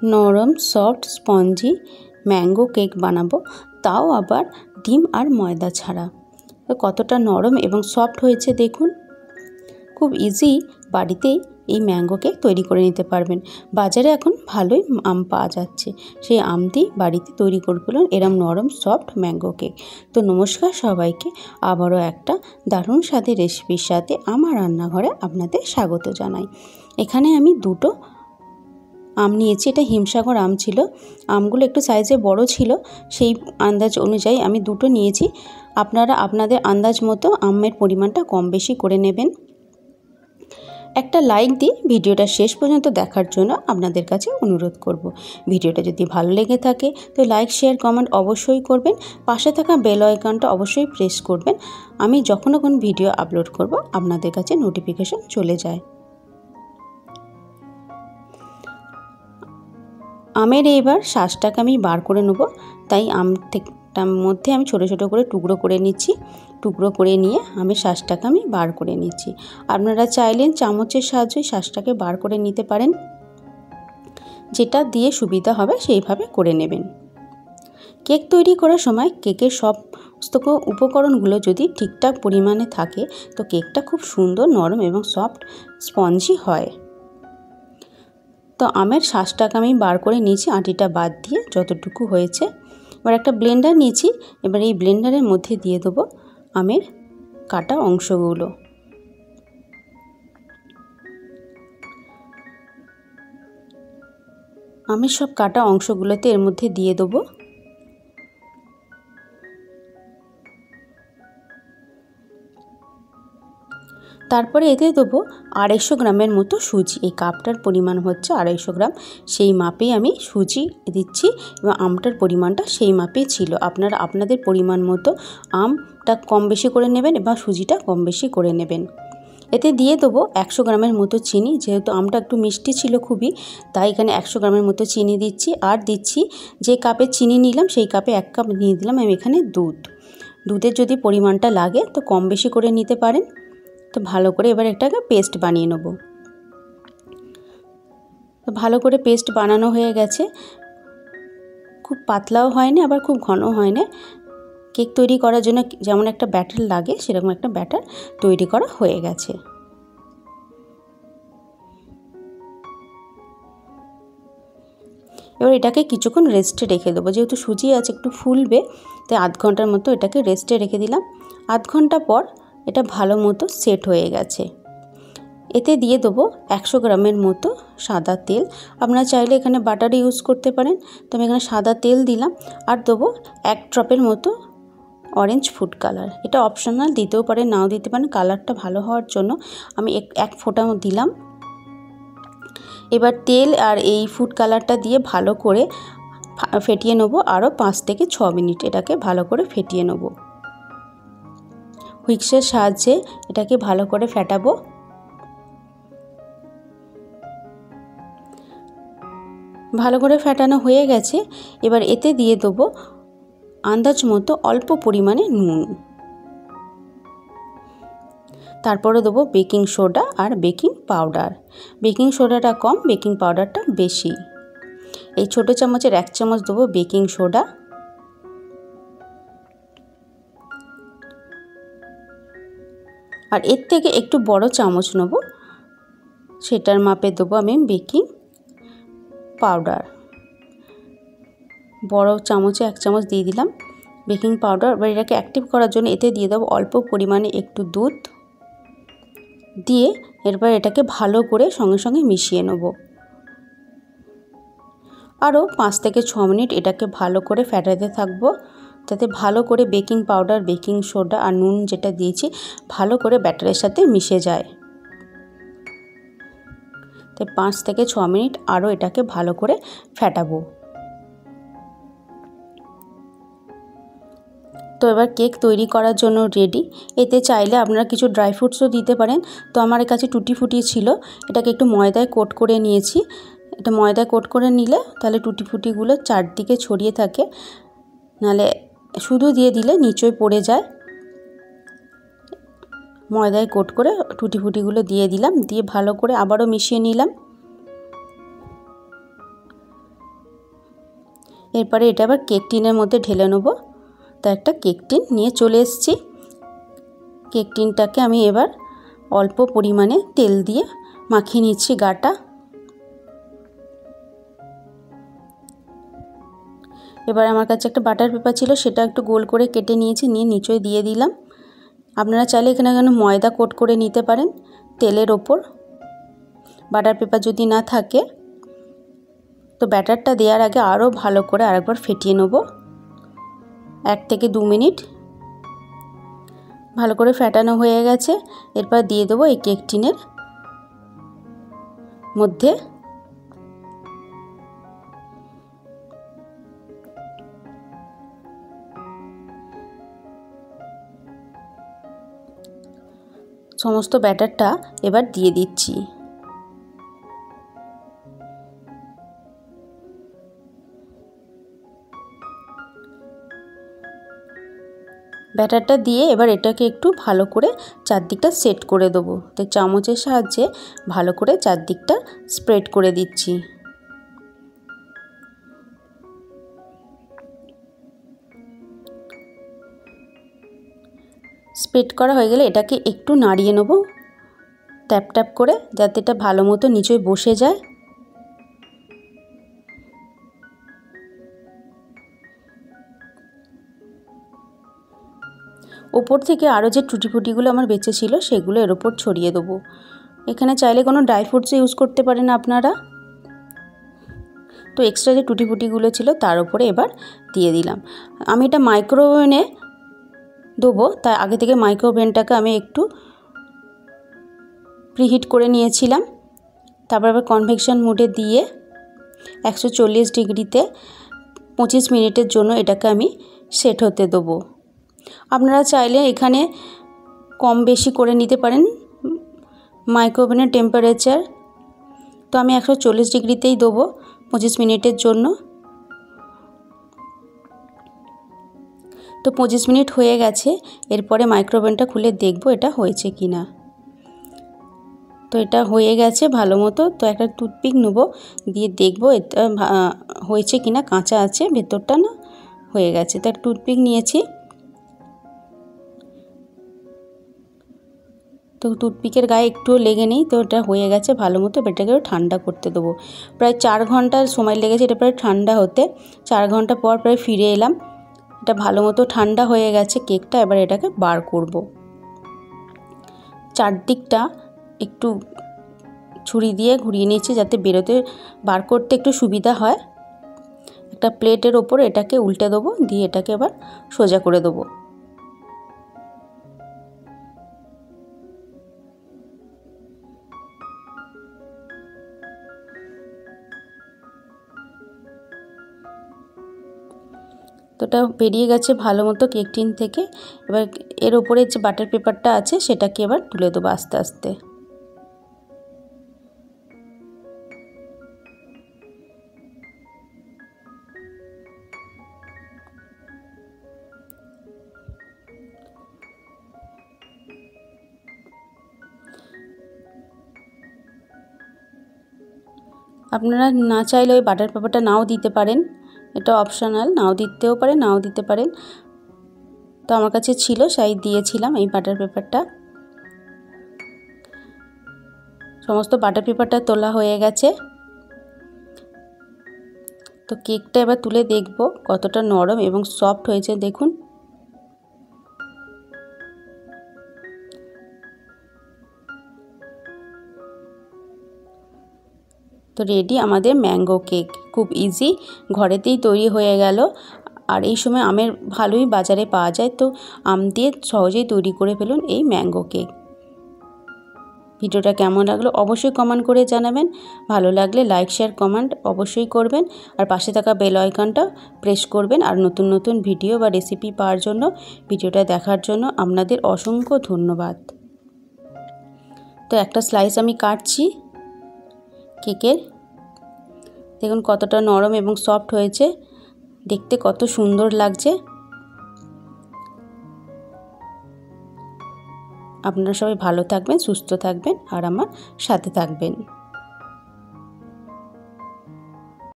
নরম soft spongy mango cake বানাবো, তাও আবার ডিম আর ময়দা ছাড়া। তো কতটা নরম এবং সফট হয়েছে দেখুন। খুব ইজি বাড়িতেই এই ম্যাঙ্গো কেক তৈরি করে নিতে পারবেন। বাজারে এখন ভালোই আম পাওয়া যাচ্ছে, সেই আম দিয়ে বাড়িতে তৈরি করে ফেলুন এরম নরম সফট ম্যাঙ্গো কেক। তো নমস্কার সবাইকে, আবারও একটা দারুণ স্বাদের রেসিপির সাথে আমার রান্নাঘরে আপনাদের স্বাগত জানাই। এখানে আমি দুটো আম নিয়েছি, এটা হিমসাগর আম ছিল। আমগুলো একটু সাইজে বড় ছিল, সেই আন্দাজ অনুযায়ী আমি দুটো নিয়েছি। আপনারা আপনাদের আন্দাজ মতো আমের পরিমাণটা কম বেশি করে নেবেন। একটা লাইক দিয়ে ভিডিওটা শেষ পর্যন্ত দেখার জন্য আপনাদের কাছে অনুরোধ করব। ভিডিওটা যদি ভালো লেগে থাকে তো লাইক শেয়ার কমেন্ট অবশ্যই করবেন। পাশে থাকা বেল আইকনটা অবশ্যই প্রেস করবেন। আমি যখন ভিডিও আপলোড করব আপনাদের কাছে নোটিফিকেশন চলে যায়। আমের এবার শাঁসটাকে আমি বার করে নেব, তাই আমটার মধ্যে আমি ছোট ছোট করে টুকরো করে নিচ্ছি। টুকরো করে নিয়ে আমের শাঁসটাকে আমি বার করে নিচ্ছি। আপনারা চাইলেন চামচের সাহায্যে শাঁসটাকে বার করে নিতে পারেন, যেটা দিয়ে সুবিধা হবে সেইভাবে করে নেবেন। কেক তৈরি করার সময় কেকের সমস্ত উপকরণগুলো যদি ঠিকঠাক পরিমাণে থাকে তো কেকটা খুব সুন্দর নরম এবং সফট স্পঞ্জি হয়। তো আমের শাঁসটাকে আমি বার করে নিয়েছি, আটিটা বাদ দিয়ে যতটুকু হয়েছে। এবার একটা ব্লেন্ডার নিয়েছি, এবার এই ব্লেন্ডারের মধ্যে দিয়ে দেবো আমের কাটা অংশগুলো। আমের সব কাটা অংশগুলোতে এর মধ্যে দিয়ে দেবো। তারপরে এতে দেবো 250 গ্রামের মতো সুজি। এই কাপটার পরিমাণ হচ্ছে 250 গ্রাম, সেই মাপেই আমি সুজি দিচ্ছি এবং আমটার পরিমাণটা সেই মাপেই ছিল। আপনারা আপনাদের পরিমাণ মতো আমটা কম বেশি করে নেবেন এবং সুজিটা কম বেশি করে নেবেন। এতে দিয়ে দেবো 100 গ্রামের মতো চিনি, যেহেতু আমটা একটু মিষ্টি ছিল খুবই, তাই এখানে 100 গ্রামের মতো চিনি দিচ্ছি। আর দিচ্ছি যে কাপে চিনি নিলাম সেই কাপে 1 কাপ নিয়ে দিলাম আমি এখানে দুধের যদি পরিমাণটা লাগে তো কম বেশি করে নিতে পারেন। তো ভালো করে এবার এটাকে পেস্ট বানিয়ে নেব। তো ভালো করে পেস্ট বানানো হয়ে গেছে, খুব পাতলাও হয় না আবার খুব ঘন হয় না। কেক তৈরি করার জন্য যেমন একটা ব্যাটার লাগে সেরকম একটা ব্যাটার তৈরি করা হয়ে গেছে। এবার এটাকে কিছুক্ষণ রেস্টে রেখে দেবো, যেহেতু সুজি আছে একটু ফুলবে, তাই আধ ঘন্টার মতো এটাকে রেস্টে রেখে দিলাম। আধ ঘন্টা পর এটা ভালো মতো সেট হয়ে গেছে। এতে দিয়ে দেবো 100 গ্রামের মতো সাদা তেল। আপনারা চাইলে এখানে বাটার ইউজ করতে পারেন, তো আমি এখানে সাদা তেল দিলাম। আর দেবো 1 ড্রপের মতো অরেঞ্জ ফুড কালার। এটা অপশনাল, দিতেও পারেন নাও দিতে পারেন, কালারটা ভালো হওয়ার জন্য আমি 1 ফোঁটা দিলাম। এবার তেল আর এই ফুড কালারটা দিয়ে ভালো করে ফেটিয়ে নেবো, আরও 5 থেকে 6 মিনিট এটাকে ভালো করে ফেটিয়ে নেব। হুইক্সের সাহায্যে এটাকে ভালো করে ফেটাবো। ভালো করে ফেটানো হয়ে গেছে। এবার এতে দিয়ে দেবো আন্দাজ মতো অল্প পরিমাণে নুন। তারপরে দেবো বেকিং সোডা আর বেকিং পাউডার। বেকিং সোডাটা কম, বেকিং পাউডারটা বেশি। এই ছোটো চামচের 1 চামচ দেবো বেকিং সোডা। আর এর থেকে একটু বড় চামচ নেব, সেটার মাপে দেবো আমি বেকিং পাউডার। বড় চামচে 1 চামচ দিয়ে দিলাম বেকিং পাউডার। এবার এটাকে অ্যাক্টিভ করার জন্য এতে দিয়ে দেবো অল্প পরিমাণে একটু দুধ দিয়ে এরপর এটাকে ভালো করে সঙ্গে সঙ্গে মিশিয়ে নেব। আরও 5 থেকে 6 মিনিট এটাকে ভালো করে ফেটাতে থাকবো, যাতে ভালো করে বেকিং পাউডার বেকিং সোডা আর নুন যেটা দিয়েছি ভালো করে ব্যাটারের সাথে মিশে যায়। তাই 5 থেকে 6 মিনিট আরও এটাকে ভালো করে ফেটাবো। তো এবার কেক তৈরি করার জন্য রেডি। এতে চাইলে আপনারা কিছু ড্রাই ফ্রুটসও দিতে পারেন। তো আমার কাছে টুটি ফুটি ছিল, এটাকে একটু ময়দায় কোট করে নিয়েছি। এটা ময়দায় কোট করে নিলে তাহলে টুটি ফুটিগুলো চারদিকে ছড়িয়ে থাকে, নাহলে শুধু দিয়ে দিলে নিচয় পড়ে যায়। ময়দায় কোট করে টুটি ফুটিগুলো দিয়ে দিলাম, দিয়ে ভালো করে আবারও মিশিয়ে নিলাম। এরপরে এটা আবার কেক টিনের মধ্যে ঢেলে নেব। তো একটা কেক টিন নিয়ে চলে এসেছি। কেক টিনটাকে আমি এবার অল্প পরিমাণে তেল দিয়ে মাখিয়ে নিচ্ছি গাটা। এবার আমার কাছে একটা বাটার পেপার ছিল, সেটা একটু গোল করে কেটে নিয়েছি, নিয়ে নিচে দিয়ে দিলাম। আপনারা চাইলে এখানে ময়দা কোট করে নিতে পারেন তেলের ওপর। বাটার পেপার যদি না থাকে তো ব্যাটারটা দেওয়ার আগে আরও ভালো করে আরেকবার ফেটিয়ে নেব। 1 থেকে 2 মিনিট ভালো করে ফেটানো হয়ে গেছে। এরপর দিয়ে দেবো এই কেক টিনের মধ্যে। সমস্ত ব্যাটারটা এবার দিয়ে দিচ্ছি। ব্যাটারটা দিয়ে এবার এটাকে একটু ভালো করে চারদিকটা সেট করে দেবো। তো চামচের সাহায্যে ভালো করে চারদিকটা স্প্রেড করে দিচ্ছি। স্প্রেড করা হয়ে গেলে এটাকে একটু নাড়িয়ে নেব ট্যাপ ট্যাপ করে, যাতে এটা ভালো মতো নিচে বসে যায়। ওপর থেকে আরও যে টুটি ফুটিগুলো আমার বেঁচে ছিল সেগুলো এর ওপর ছড়িয়ে দেবো। এখানে চাইলে কোনো ড্রাই ফ্রুটস ইউজ করতে পারেন আপনারা। তো এক্সট্রা যে টুটি ফুটিগুলো ছিল তার উপরে এবার দিয়ে দিলাম। আমি এটা মাইক্রোওভেনে দেবো, তাই আগে থেকে মাইক্রোওভেনটাকে আমি একটু প্রিহিট করে নিয়েছিলাম। তারপর আবার কনভেকশন মোডে দিয়ে 140 ডিগ্রিতে 25 মিনিটের জন্য এটাকে আমি সেট হতে দেবো। আপনারা চাইলে এখানে কম বেশি করে নিতে পারেন মাইক্রোওভেনের টেম্পারেচার। তো আমি 140 ডিগ্রিতেই দেবো 25 মিনিটের জন্য। তো 25 মিনিট হয়ে গেছে। এরপরে মাইক্রোওভেনটা খুলে দেখব এটা হয়েছে কি না। তো এটা হয়ে গেছে ভালো মতো। তো একটা টুথপিক নেব, দিয়ে দেখব এটা হয়েছে কি না, কাঁচা আছে ভেতরটা না হয়ে গেছে। তো একটা টুথপিক নিয়েছি। তো টুথপিকের গায়ে একটুও লেগে নেই। তো এটা হয়ে গেছে ভালো মতো। এটাকে ঠান্ডা করতে দেবো। প্রায় 4 ঘন্টা সময় লেগেছে এটা প্রায় ঠান্ডা হতে। 4 ঘন্টা পর প্রায় ফিরে এলাম। এটা ভালো মতো ঠান্ডা হয়ে গেছে কেকটা। এবার এটাকে বার করব। চারদিকটা একটু ছুরি দিয়ে ঘুরিয়ে নিচ্ছি যাতে বেরোতে বার করতে একটু সুবিধা হয়। একটা প্লেটের ওপর এটাকে উল্টে দেবো, দিয়ে এটাকে এবার সোজা করে দেবো। তো এটা বেরিয়ে গেছে ভালো মতো কেক টিন থেকে। এবার এর ওপরে যে বাটার পেপারটা আছে সেটাকে এবার তুলে দেবো আস্তে আস্তে। আপনারা না চাইলে ওই বাটার পেপারটা নাও দিতে পারেন, এটা অপশনাল, নাও দিতেও পারেন নাও দিতে পারেন। তো আমার কাছে ছিল তাই দিয়েছিলাম এই বাটার পেপারটা। সমস্ত বাটার পেপারটা তোলা হয়ে গেছে। তো কেকটা এবার তুলে দেখব কতটা নরম এবং সফট হয়েছে দেখুন। তো রেডি আমাদের ম্যাঙ্গো কেক। খুব ইজি, ঘরেতেই তৈরি হয়ে গেল। আর এই সময় আমের ভালোই বাজারে পাওয়া যায়, তো আম দিয়ে সহজেই তৈরি করে ফেলুন এই ম্যাঙ্গো কেক। ভিডিওটা কেমন লাগলো অবশ্যই কমেন্ট করে জানাবেন। ভালো লাগলে লাইক শেয়ার কমেন্ট অবশ্যই করবেন। আর পাশে থাকা বেল আইকনটা প্রেস করবেন। আর নতুন নতুন ভিডিও বা রেসিপি পাওয়ার জন্য ভিডিওটা দেখার জন্য আপনাদের অসংখ্য ধন্যবাদ। তো একটা স্লাইস আমি কাটছি কেকের। দেখুন কতটা নরম এবং সফট হয়েছে, দেখতে কত সুন্দর লাগছে। আপনারা সবাই ভালো থাকবেন, সুস্থ থাকবেন আর আমার সাথে থাকবেন।